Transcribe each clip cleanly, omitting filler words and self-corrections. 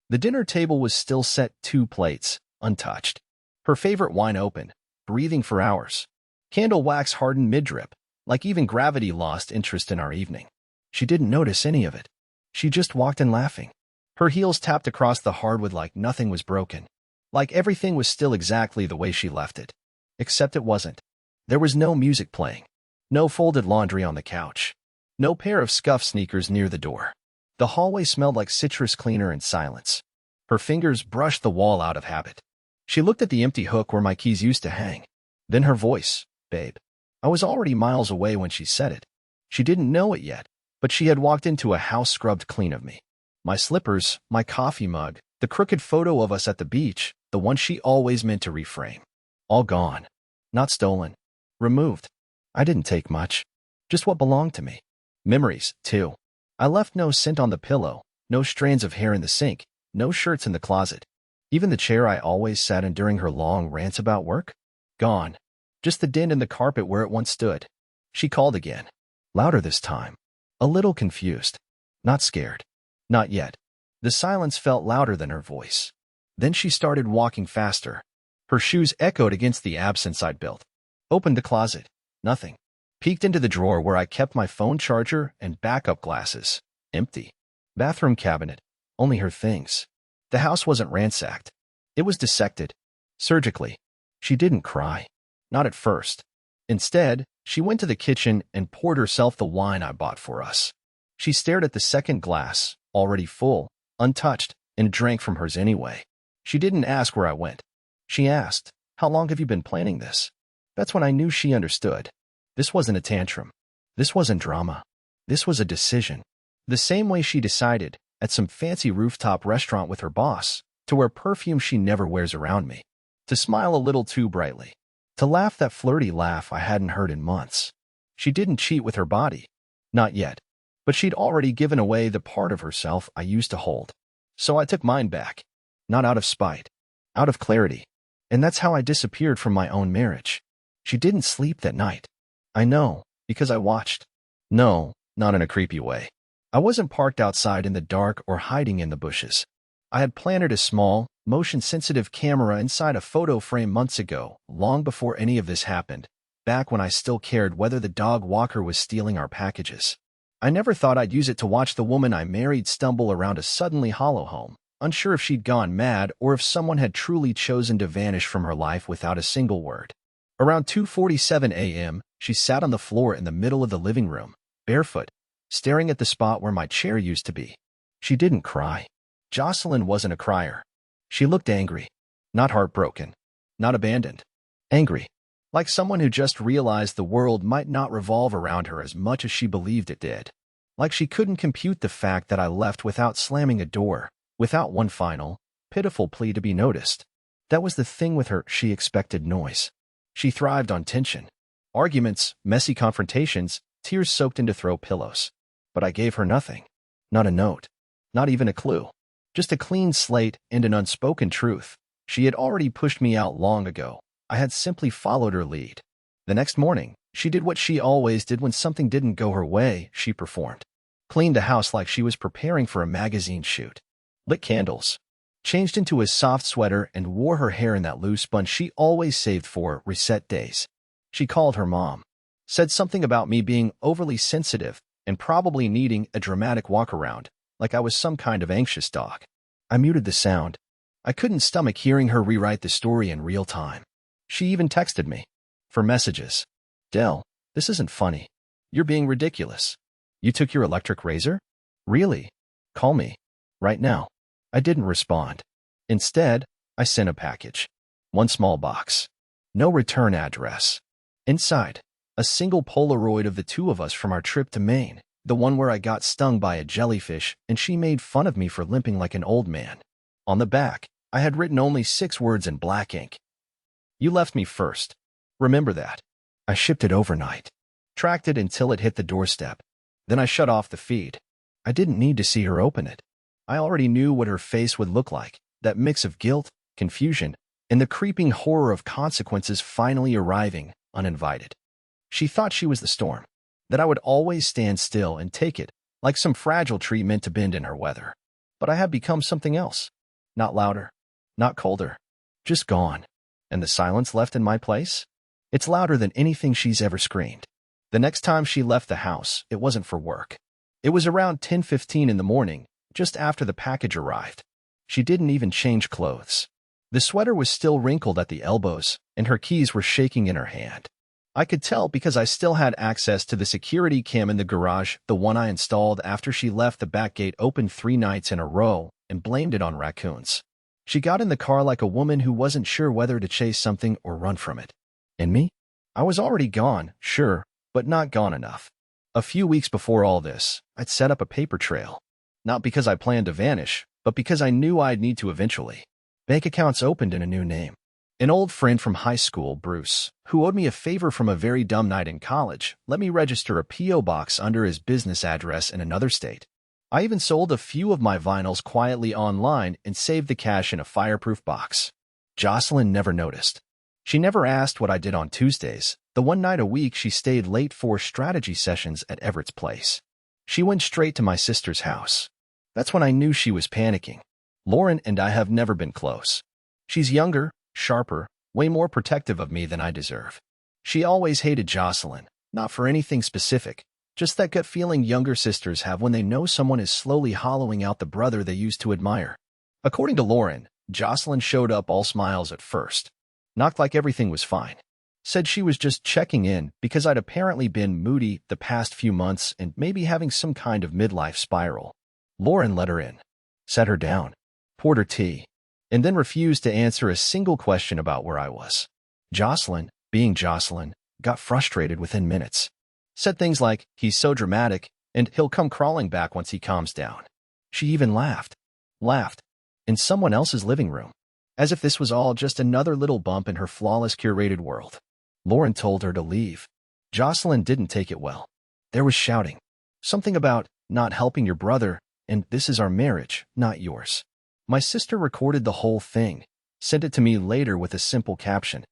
The dinner table was still set 2 plates, untouched. Her favorite wine open, breathing for hours. Candle wax hardened mid-drip, like even gravity lost interest in our evening. She didn't notice any of it. She just walked in laughing. Her heels tapped across the hardwood like nothing was broken. Like everything was still exactly the way she left it. Except it wasn't. There was no music playing. No folded laundry on the couch. No pair of scuffed sneakers near the door. The hallway smelled like citrus cleaner and silence. Her fingers brushed the wall out of habit. She looked at the empty hook where my keys used to hang. Then her voice, babe. I was already miles away when she said it. She didn't know it yet, but she had walked into a house scrubbed clean of me. My slippers, my coffee mug, the crooked photo of us at the beach, the one she always meant to reframe. All gone. Not stolen. Removed. I didn't take much. Just what belonged to me. Memories, too. I left no scent on the pillow, no strands of hair in the sink, no shirts in the closet. Even the chair I always sat in during her long rants about work? Gone. Just the dent in the carpet where it once stood. She called again. Louder this time. A little confused. Not scared. Not yet. The silence felt louder than her voice. Then she started walking faster. Her shoes echoed against the absence I'd built. Opened the closet. Nothing. Peeked into the drawer where I kept my phone charger and backup glasses. Empty. Bathroom cabinet. Only her things. The house wasn't ransacked. It was dissected. Surgically. She didn't cry. Not at first. Instead, she went to the kitchen and poured herself the wine I bought for us. She stared at the second glass, already full, untouched, and drank from hers anyway. She didn't ask where I went. She asked, how long have you been planning this? That's when I knew she understood. This wasn't a tantrum. This wasn't drama. This was a decision. The same way she decided, at some fancy rooftop restaurant with her boss, to wear perfume she never wears around me. To smile a little too brightly. To laugh that flirty laugh I hadn't heard in months. She didn't cheat with her body. Not yet. But she'd already given away the part of herself I used to hold. So I took mine back. Not out of spite. Out of clarity. And that's how I disappeared from my own marriage. She didn't sleep that night. I know, because I watched. No, not in a creepy way. I wasn't parked outside in the dark or hiding in the bushes. I had planted a small, motion-sensitive camera inside a photo frame months ago, long before any of this happened, back when I still cared whether the dog walker was stealing our packages. I never thought I'd use it to watch the woman I married stumble around a suddenly hollow home, unsure if she'd gone mad or if someone had truly chosen to vanish from her life without a single word. Around 2:47 a.m., she sat on the floor in the middle of the living room, barefoot, staring at the spot where my chair used to be. She didn't cry. Jocelyn wasn't a crier. She looked angry. Not heartbroken. Not abandoned. Angry. Like someone who just realized the world might not revolve around her as much as she believed it did. Like she couldn't compute the fact that I left without slamming a door, without one final, pitiful plea to be noticed. That was the thing with her, she expected noise. She thrived on tension. Arguments, messy confrontations, tears soaked into throw pillows. But I gave her nothing. Not a note. Not even a clue. Just a clean slate and an unspoken truth. She had already pushed me out long ago. I had simply followed her lead. The next morning, she did what she always did when something didn't go her way, she performed. Cleaned the house like she was preparing for a magazine shoot. Lit candles. Changed into a soft sweater and wore her hair in that loose bun she always saved for reset days. She called her mom. Said something about me being overly sensitive and probably needing a dramatic walk-around, like I was some kind of anxious dog. I muted the sound. I couldn't stomach hearing her rewrite the story in real time. She even texted me. For messages. Del, this isn't funny. You're being ridiculous. You took your electric razor? Really? Call me. Right now. I didn't respond. Instead, I sent a package. One small box. No return address. Inside, a single Polaroid of the two of us from our trip to Maine, the one where I got stung by a jellyfish and she made fun of me for limping like an old man. On the back, I had written only 6 words in black ink. You left me first. Remember that. I shipped it overnight. Tracked it until it hit the doorstep. Then I shut off the feed. I didn't need to see her open it. I already knew what her face would look like, that mix of guilt, confusion, and the creeping horror of consequences finally arriving, uninvited. She thought she was the storm, that I would always stand still and take it, like some fragile tree meant to bend in her weather. But I had become something else, Not louder. Not colder. Just gone. And the silence left in my place? It's louder than anything she's ever screamed. The next time she left the house, it wasn't for work. It was around 10:15 in the morning, just after the package arrived. She didn't even change clothes. The sweater was still wrinkled at the elbows, and her keys were shaking in her hand. I could tell because I still had access to the security cam in the garage, the one I installed after she left the back gate open 3 nights in a row, and blamed it on raccoons. She got in the car like a woman who wasn't sure whether to chase something or run from it. And me? I was already gone, sure, but not gone enough. A few weeks before all this, I'd set up a paper trail. Not because I planned to vanish, but because I knew I'd need to eventually. Bank accounts opened in a new name. An old friend from high school, Bruce, who owed me a favor from a very dumb night in college, let me register a P.O. box under his business address in another state. I even sold a few of my vinyls quietly online and saved the cash in a fireproof box. Jocelyn never noticed. She never asked what I did on Tuesdays, the one night a week she stayed late for strategy sessions at Everett's place. She went straight to my sister's house. That's when I knew she was panicking. Lauren and I have never been close. She's younger, sharper, way more protective of me than I deserve. She always hated Jocelyn, not for anything specific, just that gut feeling younger sisters have when they know someone is slowly hollowing out the brother they used to admire. According to Lauren, Jocelyn showed up all smiles at first. Knocked like everything was fine. Said she was just checking in because I'd apparently been moody the past few months and maybe having some kind of midlife spiral. Lauren let her in, sat her down, poured her tea, and then refused to answer a single question about where I was. Jocelyn, being Jocelyn, got frustrated within minutes. Said things like, "He's so dramatic, and he'll come crawling back once he calms down." She even laughed. Laughed. In someone else's living room. As if this was all just another little bump in her flawless curated world. Lauren told her to leave. Jocelyn didn't take it well. There was shouting. Something about not helping your brother, and this is our marriage, not yours. My sister recorded the whole thing, sent it to me later with a simple caption.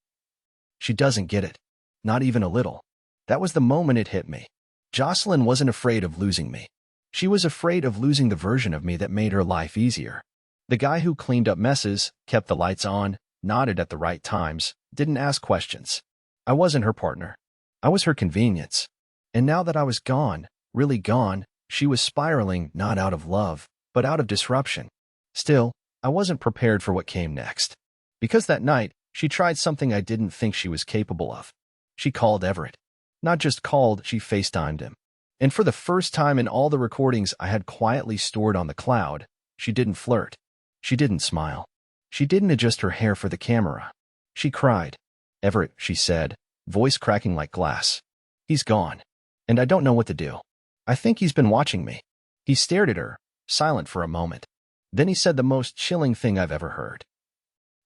She doesn't get it. Not even a little. That was the moment it hit me. Jocelyn wasn't afraid of losing me. She was afraid of losing the version of me that made her life easier. The guy who cleaned up messes, kept the lights on, nodded at the right times, didn't ask questions. I wasn't her partner. I was her convenience. And now that I was gone, really gone, she was spiraling not out of love, but out of disruption. Still, I wasn't prepared for what came next. Because that night, she tried something I didn't think she was capable of. She called Everett. Not just called, she FaceTimed him. And for the first time in all the recordings I had quietly stored on the cloud, she didn't flirt. She didn't smile. She didn't adjust her hair for the camera. She cried. "Everett," she said, voice cracking like glass. "He's gone. And I don't know what to do. I think he's been watching me." He stared at her, silent for a moment. Then he said the most chilling thing I've ever heard.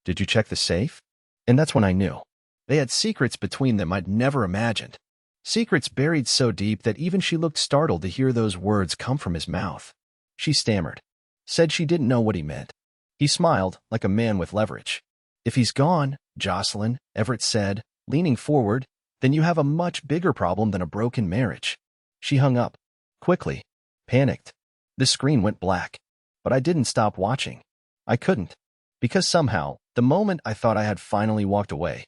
"Did you check the safe?" And that's when I knew. They had secrets between them I'd never imagined. Secrets buried so deep that even she looked startled to hear those words come from his mouth. She stammered. Said she didn't know what he meant. He smiled, like a man with leverage. "If he's gone, Jocelyn," Everett said, leaning forward, "then you have a much bigger problem than a broken marriage." She hung up. Quickly. Panicked. The screen went black. But I didn't stop watching. I couldn't. Because somehow, the moment I thought I had finally walked away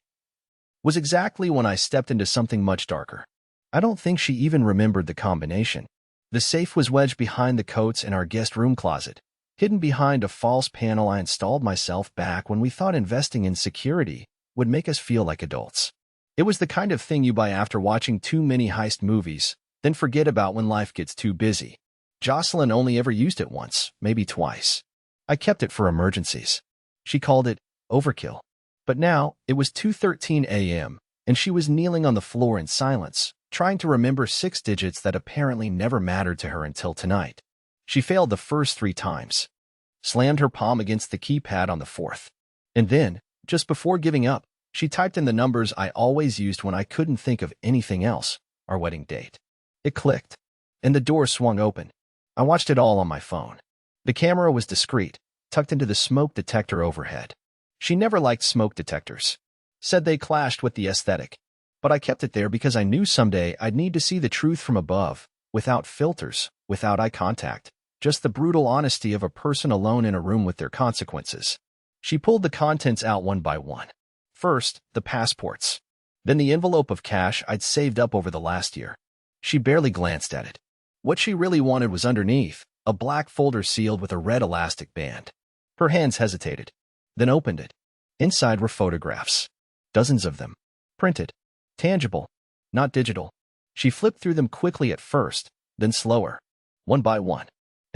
was exactly when I stepped into something much darker. I don't think she even remembered the combination. The safe was wedged behind the coats in our guest room closet, hidden behind a false panel I installed myself back when we thought investing in security would make us feel like adults. It was the kind of thing you buy after watching too many heist movies, then forget about when life gets too busy. Jocelyn only ever used it once, maybe twice. I kept it for emergencies. She called it overkill. But now, it was 2:13 a.m., and she was kneeling on the floor in silence, trying to remember 6 digits that apparently never mattered to her until tonight. She failed the first 3 times. Slammed her palm against the keypad on the 4th. And then, just before giving up, she typed in the numbers I always used when I couldn't think of anything else, our wedding date. It clicked, and the door swung open. I watched it all on my phone. The camera was discreet, tucked into the smoke detector overhead. She never liked smoke detectors. Said they clashed with the aesthetic. But I kept it there because I knew someday I'd need to see the truth from above, without filters, without eye contact, just the brutal honesty of a person alone in a room with their consequences. She pulled the contents out one by one. First, the passports. Then the envelope of cash I'd saved up over the last year. She barely glanced at it. What she really wanted was underneath, a black folder sealed with a red elastic band. Her hands hesitated, then opened it. Inside were photographs. Dozens of them. Printed. Tangible. Not digital. She flipped through them quickly at first, then slower. One by one.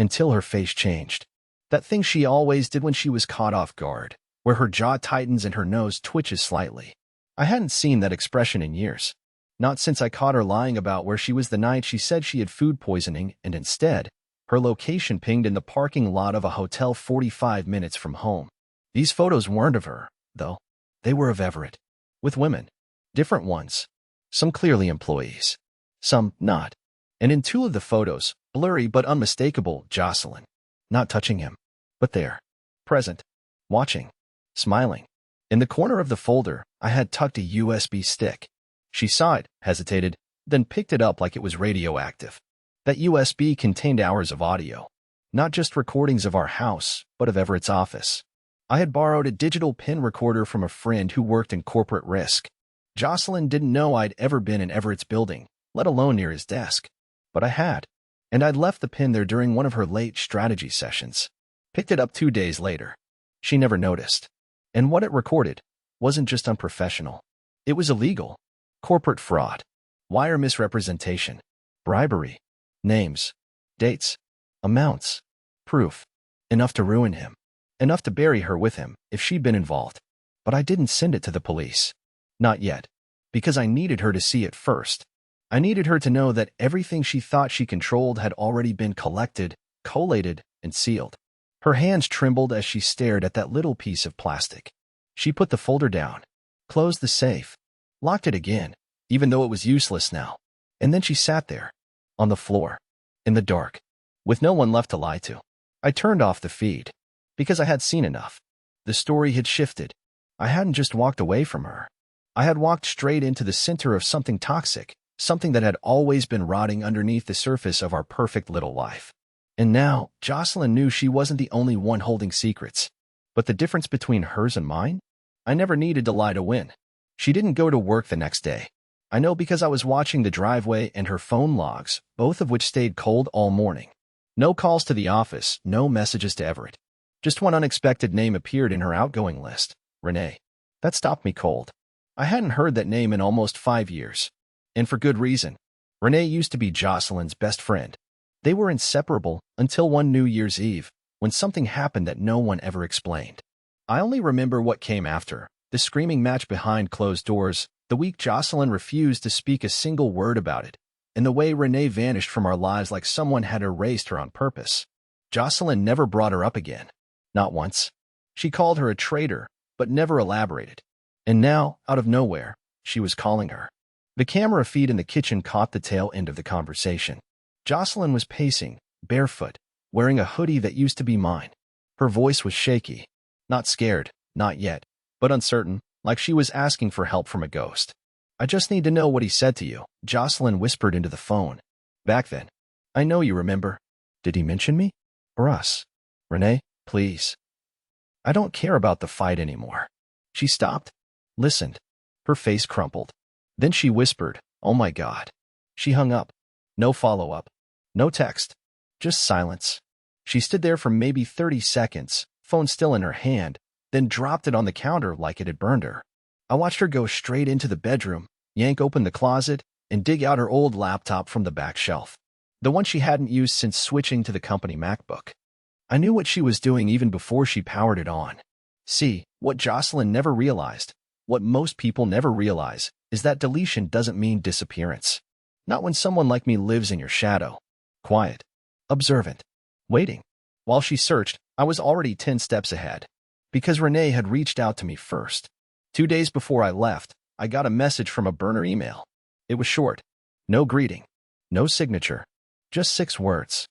Until her face changed. That thing she always did when she was caught off guard, where her jaw tightens and her nose twitches slightly. I hadn't seen that expression in years. Not since I caught her lying about where she was the night she said she had food poisoning, and instead, her location pinged in the parking lot of a hotel 45 minutes from home. These photos weren't of her, though. They were of Everett. With women. Different ones. Some clearly employees. Some not. And in two of the photos, blurry but unmistakable, Jocelyn. Not touching him. But there. Present. Watching. Smiling. In the corner of the folder, I had tucked a USB stick. She saw it, hesitated, then picked it up like it was radioactive. That USB contained hours of audio. Not just recordings of our house, but of Everett's office. I had borrowed a digital pen recorder from a friend who worked in corporate risk. Jocelyn didn't know I'd ever been in Everett's building, let alone near his desk. But I had. And I'd left the pen there during one of her late strategy sessions. Picked it up 2 days later. She never noticed. And what it recorded wasn't just unprofessional. It was illegal. Corporate fraud. Wire misrepresentation. Bribery. Names. Dates. Amounts. Proof. Enough to ruin him. Enough to bury her with him if she'd been involved. But I didn't send it to the police. Not yet. Because I needed her to see it first. I needed her to know that everything she thought she controlled had already been collected, collated, and sealed. Her hands trembled as she stared at that little piece of plastic. She put the folder down, closed the safe, locked it again, even though it was useless now. And then she sat there, on the floor, in the dark, with no one left to lie to. I turned off the feed, because I had seen enough. The story had shifted. I hadn't just walked away from her. I had walked straight into the center of something toxic, something that had always been rotting underneath the surface of our perfect little life. And now, Jocelyn knew she wasn't the only one holding secrets. But the difference between hers and mine? I never needed to lie to win. She didn't go to work the next day. I know because I was watching the driveway and her phone logs, both of which stayed cold all morning. No calls to the office, no messages to Everett. Just one unexpected name appeared in her outgoing list, Renee. That stopped me cold. I hadn't heard that name in almost 5 years. And for good reason. Renee used to be Jocelyn's best friend. They were inseparable until one New Year's Eve, when something happened that no one ever explained. I only remember what came after, the screaming match behind closed doors, the week Jocelyn refused to speak a single word about it, and the way Renee vanished from our lives like someone had erased her on purpose. Jocelyn never brought her up again. Not once. She called her a traitor, but never elaborated. And now, out of nowhere, she was calling her. The camera feed in the kitchen caught the tail end of the conversation. Jocelyn was pacing, barefoot, wearing a hoodie that used to be mine. Her voice was shaky. Not scared, not yet, but uncertain, like she was asking for help from a ghost. I just need to know what he said to you, Jocelyn whispered into the phone. Back then. I know you remember. Did he mention me? Or us? Renee, please. I don't care about the fight anymore. She stopped, listened. Her face crumpled. Then she whispered, oh my God. She hung up. No follow-up. No text. Just silence. She stood there for maybe 30 seconds, phone still in her hand, then dropped it on the counter like it had burned her. I watched her go straight into the bedroom, yank open the closet, and dig out her old laptop from the back shelf. The one she hadn't used since switching to the company MacBook. I knew what she was doing even before she powered it on. See, what Jocelyn never realized, what most people never realize, is that deletion doesn't mean disappearance. Not when someone like me lives in your shadow. Quiet. Observant. Waiting. While she searched, I was already 10 steps ahead. Because Renee had reached out to me first. 2 days before I left, I got a message from a burner email. It was short. No greeting. No signature. Just 6 words.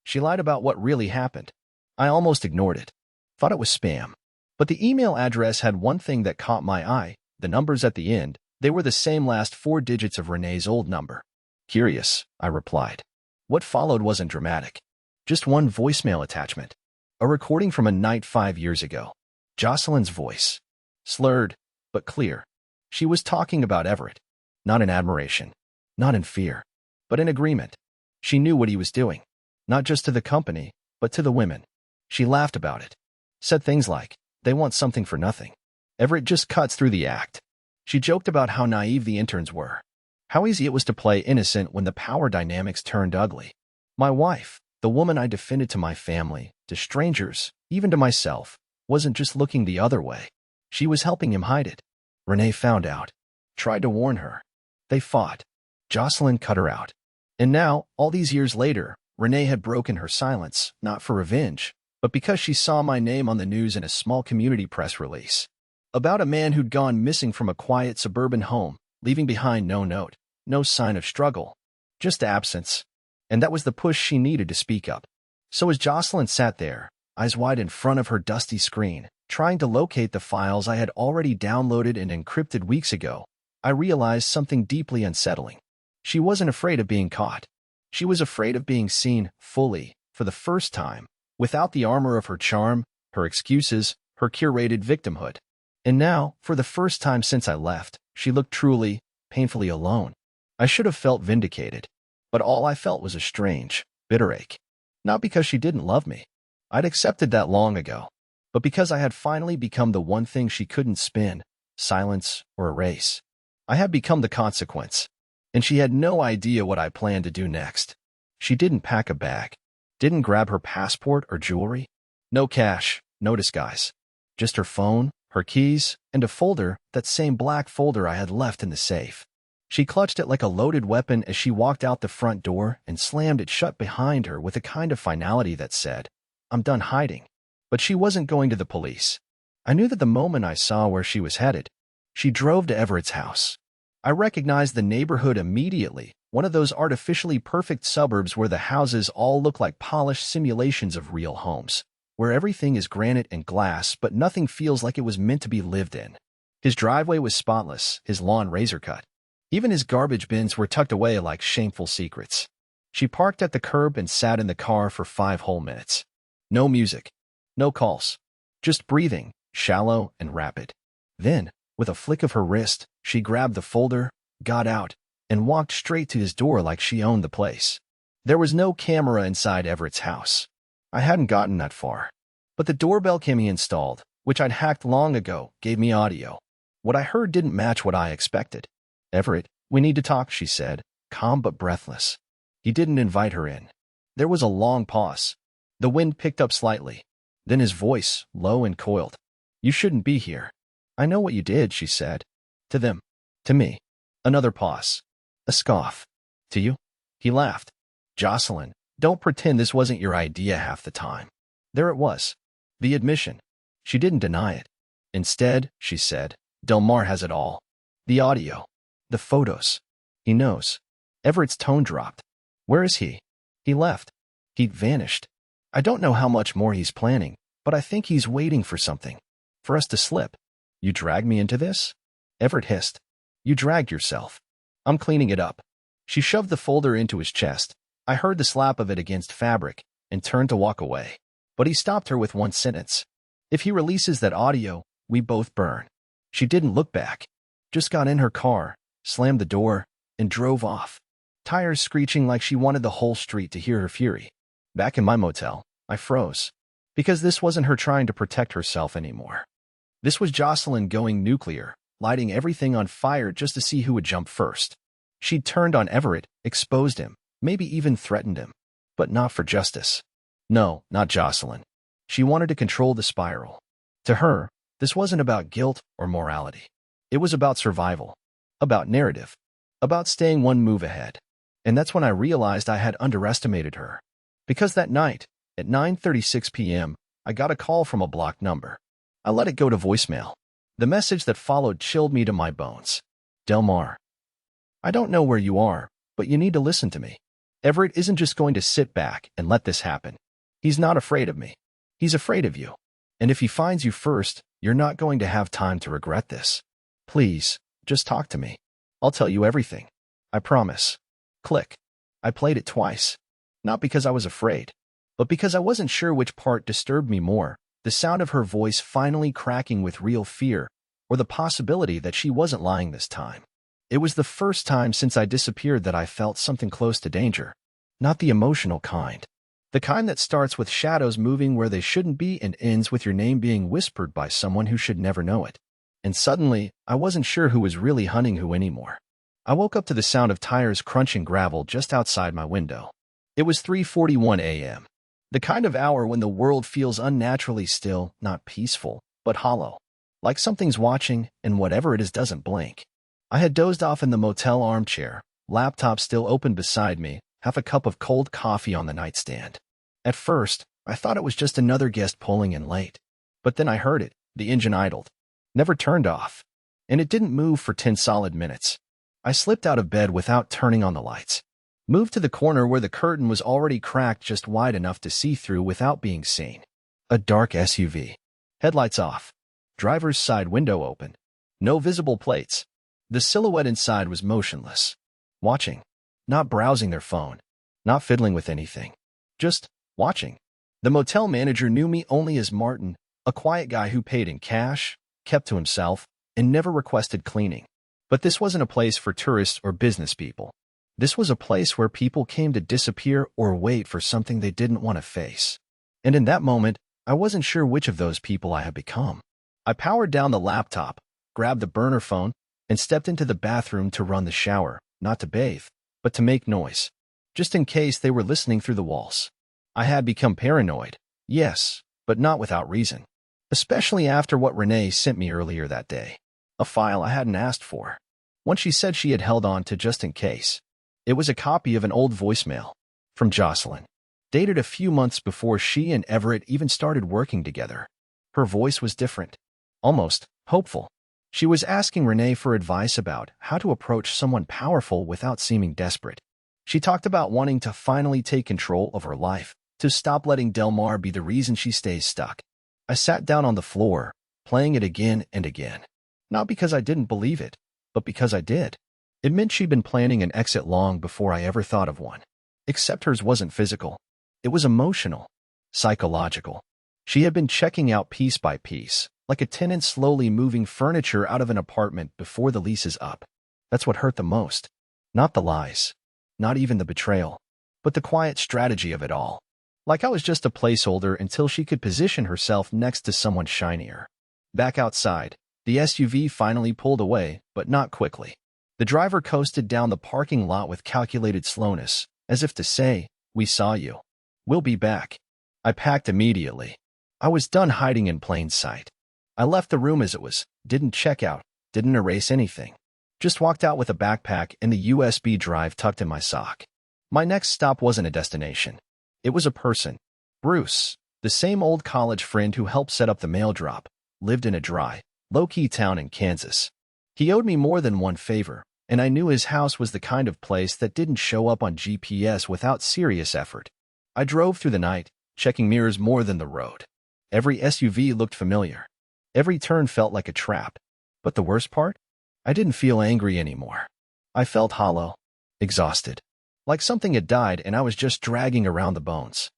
She lied about what really happened. I almost ignored it. Thought it was spam. But the email address had one thing that caught my eye. The numbers at the end. They were the same last 4 digits of Renee's old number. Curious, I replied. What followed wasn't dramatic. Just one voicemail attachment. A recording from a night 5 years ago. Jocelyn's voice. Slurred, but clear. She was talking about Everett. Not in admiration. Not in fear. But in agreement. She knew what he was doing. Not just to the company, but to the women. She laughed about it. Said things like, they want something for nothing. Everett just cuts through the act. She joked about how naive the interns were. How easy it was to play innocent when the power dynamics turned ugly. My wife, the woman I defended to my family, to strangers, even to myself, wasn't just looking the other way. She was helping him hide it. Renee found out. Tried to warn her. They fought. Jocelyn cut her out. And now, all these years later, Renee had broken her silence, not for revenge, but because she saw my name on the news in a small community press release. About a man who'd gone missing from a quiet suburban home, leaving behind no note, no sign of struggle, just absence. And that was the push she needed to speak up. So as Jocelyn sat there, eyes wide in front of her dusty screen, trying to locate the files I had already downloaded and encrypted weeks ago, I realized something deeply unsettling. She wasn't afraid of being caught. She was afraid of being seen fully, for the first time, without the armor of her charm, her excuses, her curated victimhood. And now, for the first time since I left, she looked truly, painfully alone. I should have felt vindicated, but all I felt was a strange, bitter ache. Not because she didn't love me. I'd accepted that long ago. But because I had finally become the one thing she couldn't spin, silence, or erase. I had become the consequence. And she had no idea what I planned to do next. She didn't pack a bag. Didn't grab her passport or jewelry. No cash, no disguise. Just her phone, her keys, and a folder, that same black folder I had left in the safe. She clutched it like a loaded weapon as she walked out the front door and slammed it shut behind her with a kind of finality that said, I'm done hiding. But she wasn't going to the police. I knew that the moment I saw where she was headed. She drove to Everett's house. I recognized the neighborhood immediately, one of those artificially perfect suburbs where the houses all look like polished simulations of real homes, where everything is granite and glass but nothing feels like it was meant to be lived in. His driveway was spotless, his lawn razor-cut. Even his garbage bins were tucked away like shameful secrets. She parked at the curb and sat in the car for 5 whole minutes. No music. No calls. Just breathing, shallow and rapid. Then, with a flick of her wrist, she grabbed the folder, got out, and walked straight to his door like she owned the place. There was no camera inside Everett's house. I hadn't gotten that far. But the doorbell Kimmy installed, which I'd hacked long ago, gave me audio. What I heard didn't match what I expected. Everett, we need to talk, she said, calm but breathless. He didn't invite her in. There was a long pause. The wind picked up slightly. Then his voice, low and coiled. You shouldn't be here. I know what you did, she said. To them. To me. Another pause. A scoff. To you? He laughed. Jocelyn, don't pretend this wasn't your idea half the time. There it was. The admission. She didn't deny it. Instead, she said, Delmar has it all. The audio. The photos. He knows. Everett's tone dropped. Where is he? He left. He vanished. I don't know how much more he's planning, but I think he's waiting for something. For us to slip. You dragged me into this? Everett hissed. You dragged yourself. I'm cleaning it up. She shoved the folder into his chest. I heard the slap of it against fabric and turned to walk away. But he stopped her with one sentence. If he releases that audio, we both burn. She didn't look back. Just got in her car, slammed the door, and drove off. Tires screeching like she wanted the whole street to hear her fury. Back in my motel, I froze. Because this wasn't her trying to protect herself anymore. This was Jocelyn going nuclear, lighting everything on fire just to see who would jump first. She'd turned on Everett, exposed him, maybe even threatened him. But not for justice. No, not Jocelyn. She wanted to control the spiral. To her, this wasn't about guilt or morality. It was about survival. About narrative. About staying one move ahead. And that's when I realized I had underestimated her. Because that night, at 9:36 p.m., I got a call from a blocked number. I let it go to voicemail. The message that followed chilled me to my bones. Delmar. I don't know where you are, but you need to listen to me. Everett isn't just going to sit back and let this happen. He's not afraid of me. He's afraid of you. And if he finds you first, you're not going to have time to regret this. Please, just talk to me. I'll tell you everything. I promise. Click. I played it twice. Not because I was afraid. But because I wasn't sure which part disturbed me more, the sound of her voice finally cracking with real fear, or the possibility that she wasn't lying this time. It was the first time since I disappeared that I felt something close to danger. Not the emotional kind. The kind that starts with shadows moving where they shouldn't be and ends with your name being whispered by someone who should never know it. And suddenly, I wasn't sure who was really hunting who anymore. I woke up to the sound of tires crunching gravel just outside my window. It was 3:41 a.m. The kind of hour when the world feels unnaturally still, not peaceful, but hollow. Like something's watching, and whatever it is doesn't blink. I had dozed off in the motel armchair, laptop still open beside me, half a cup of cold coffee on the nightstand. At first, I thought it was just another guest pulling in late. But then I heard it, the engine idled. Never turned off. And it didn't move for 10 solid minutes. I slipped out of bed without turning on the lights. Moved to the corner where the curtain was already cracked just wide enough to see through without being seen. A dark SUV. Headlights off. Driver's side window open. No visible plates. The silhouette inside was motionless. Watching. Not browsing their phone. Not fiddling with anything. Just watching. The motel manager knew me only as Martin, a quiet guy who paid in cash, kept to himself, and never requested cleaning. But this wasn't a place for tourists or business people. This was a place where people came to disappear or wait for something they didn't want to face. And in that moment, I wasn't sure which of those people I had become. I powered down the laptop, grabbed the burner phone, and stepped into the bathroom to run the shower, not to bathe, but to make noise, just in case they were listening through the walls. I had become paranoid, yes, but not without reason, especially after what Renee sent me earlier that day, a file I hadn't asked for, one she said she had held on to just in case. It was a copy of an old voicemail from Jocelyn, dated a few months before she and Everett even started working together. Her voice was different, almost hopeful. She was asking Renee for advice about how to approach someone powerful without seeming desperate. She talked about wanting to finally take control of her life, to stop letting Delmar be the reason she stays stuck. I sat down on the floor, playing it again and again. Not because I didn't believe it, but because I did. It meant she'd been planning an exit long before I ever thought of one. Except hers wasn't physical. It was emotional, psychological. She had been checking out piece by piece, like a tenant slowly moving furniture out of an apartment before the lease is up. That's what hurt the most. Not the lies. Not even the betrayal. But the quiet strategy of it all. Like I was just a placeholder until she could position herself next to someone shinier. Back outside, the SUV finally pulled away, but not quickly. The driver coasted down the parking lot with calculated slowness, as if to say, "We saw you. We'll be back." I packed immediately. I was done hiding in plain sight. I left the room as it was, didn't check out, didn't erase anything. Just walked out with a backpack and the USB drive tucked in my sock. My next stop wasn't a destination. It was a person. Bruce, the same old college friend who helped set up the mail drop, lived in a dry, low-key town in Kansas. He owed me more than one favor, and I knew his house was the kind of place that didn't show up on GPS without serious effort. I drove through the night, checking mirrors more than the road. Every SUV looked familiar. Every turn felt like a trap. But the worst part? I didn't feel angry anymore. I felt hollow, exhausted, like something had died and I was just dragging around the bones.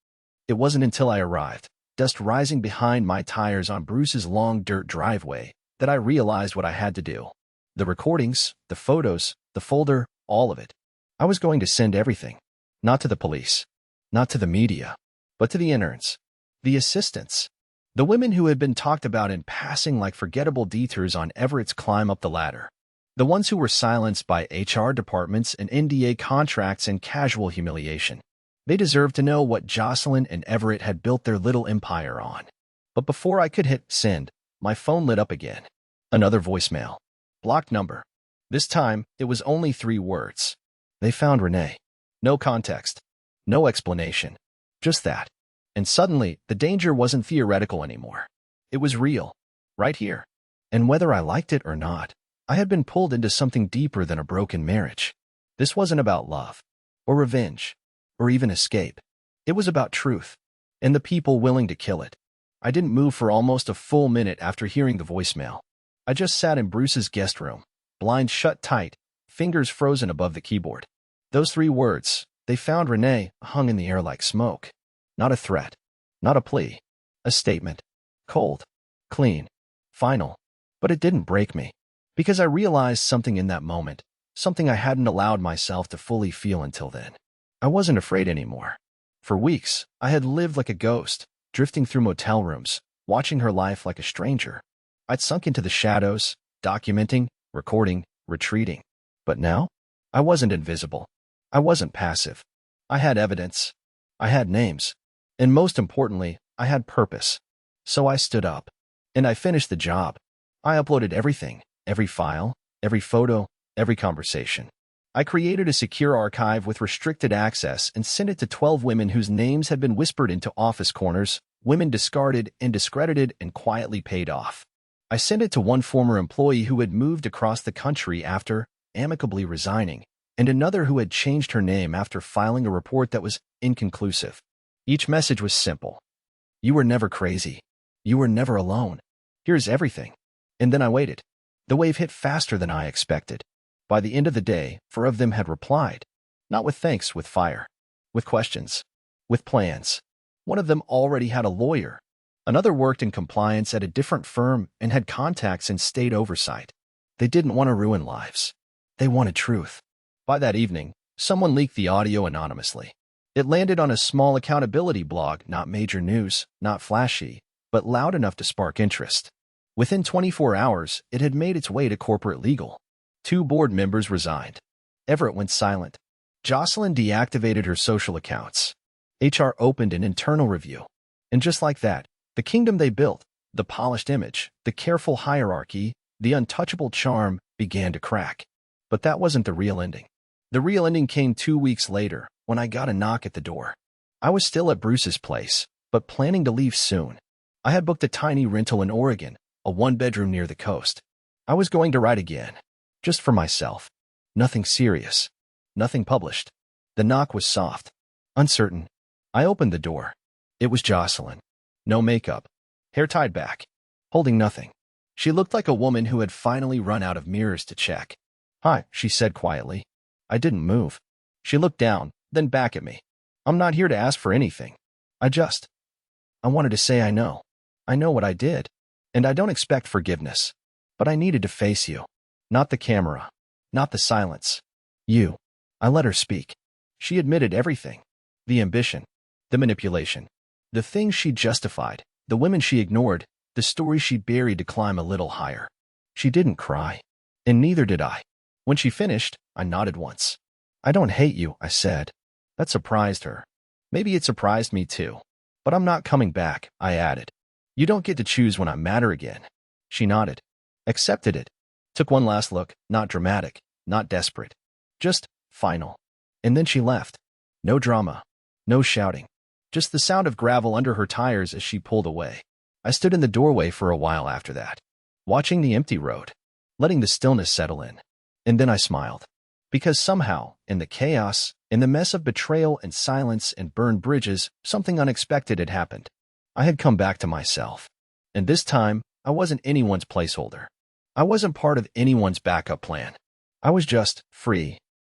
It wasn't until I arrived, dust rising behind my tires on Bruce's long dirt driveway, that I realized what I had to do. The recordings, the photos, the folder, all of it. I was going to send everything. Not to the police. Not to the media. But to the interns. The assistants. The women who had been talked about in passing like forgettable detours on Everett's climb up the ladder. The ones who were silenced by HR departments and NDA contracts and casual humiliation. They deserved to know what Jocelyn and Everett had built their little empire on. But before I could hit send, my phone lit up again. Another voicemail. Blocked number. This time, it was only 3 words. They found Renee. No context. No explanation. Just that. And suddenly, the danger wasn't theoretical anymore. It was real. Right here. And whether I liked it or not, I had been pulled into something deeper than a broken marriage. This wasn't about love, or revenge, or even escape. It was about truth, and the people willing to kill it. I didn't move for almost a full minute after hearing the voicemail. I just sat in Bruce's guest room, blinds shut tight, fingers frozen above the keyboard. Those 3 words, they found Renee, hung in the air like smoke. Not a threat. Not a plea. A statement. Cold. Clean. Final. But it didn't break me. Because I realized something in that moment, something I hadn't allowed myself to fully feel until then. I wasn't afraid anymore. For weeks, I had lived like a ghost, drifting through motel rooms, watching her life like a stranger. I'd sunk into the shadows, documenting, recording, retreating. But now, I wasn't invisible. I wasn't passive. I had evidence. I had names. And most importantly, I had purpose. So I stood up. And I finished the job. I uploaded everything, every file, every photo, every conversation. I created a secure archive with restricted access and sent it to 12 women whose names had been whispered into office corners, women discarded and discredited and quietly paid off. I sent it to one former employee who had moved across the country after amicably resigning, and another who had changed her name after filing a report that was inconclusive. Each message was simple. You were never crazy. You were never alone. Here's everything. And then I waited. The wave hit faster than I expected. By the end of the day, 4 of them had replied. Not with thanks, with fire. With questions. With plans. One of them already had a lawyer. Another worked in compliance at a different firm and had contacts in state oversight. They didn't want to ruin lives. They wanted truth. By that evening, someone leaked the audio anonymously. It landed on a small accountability blog, not major news, not flashy, but loud enough to spark interest. Within 24 hours, it had made its way to corporate legal. 2 board members resigned. Everett went silent. Jocelyn deactivated her social accounts. HR opened an internal review. And just like that, the kingdom they built, the polished image, the careful hierarchy, the untouchable charm began to crack. But that wasn't the real ending. The real ending came 2 weeks later, when I got a knock at the door. I was still at Bruce's place, but planning to leave soon. I had booked a tiny rental in Oregon, a 1-bedroom near the coast. I was going to write again. Just for myself. Nothing serious. Nothing published. The knock was soft. Uncertain. I opened the door. It was Jocelyn. No makeup. Hair tied back. Holding nothing. She looked like a woman who had finally run out of mirrors to check. Hi, she said quietly. I didn't move. She looked down, then back at me. I'm not here to ask for anything. I wanted to say I know. I know what I did. And I don't expect forgiveness. But I needed to face you. Not the camera. Not the silence. You. I let her speak. She admitted everything. The ambition. The manipulation. The things she justified. The women she ignored. The stories she buried to climb a little higher. She didn't cry. And neither did I. When she finished, I nodded once. I don't hate you, I said. That surprised her. Maybe it surprised me too. But I'm not coming back, I added. You don't get to choose when I matter again. She nodded. Accepted it. Took one last look, not dramatic, not desperate. Just final. And then she left. No drama. No shouting. Just the sound of gravel under her tires as she pulled away. I stood in the doorway for a while after that, watching the empty road, letting the stillness settle in. And then I smiled. Because somehow, in the chaos, in the mess of betrayal and silence and burned bridges, something unexpected had happened. I had come back to myself. And this time, I wasn't anyone's placeholder. I wasn't part of anyone's backup plan. I was just free.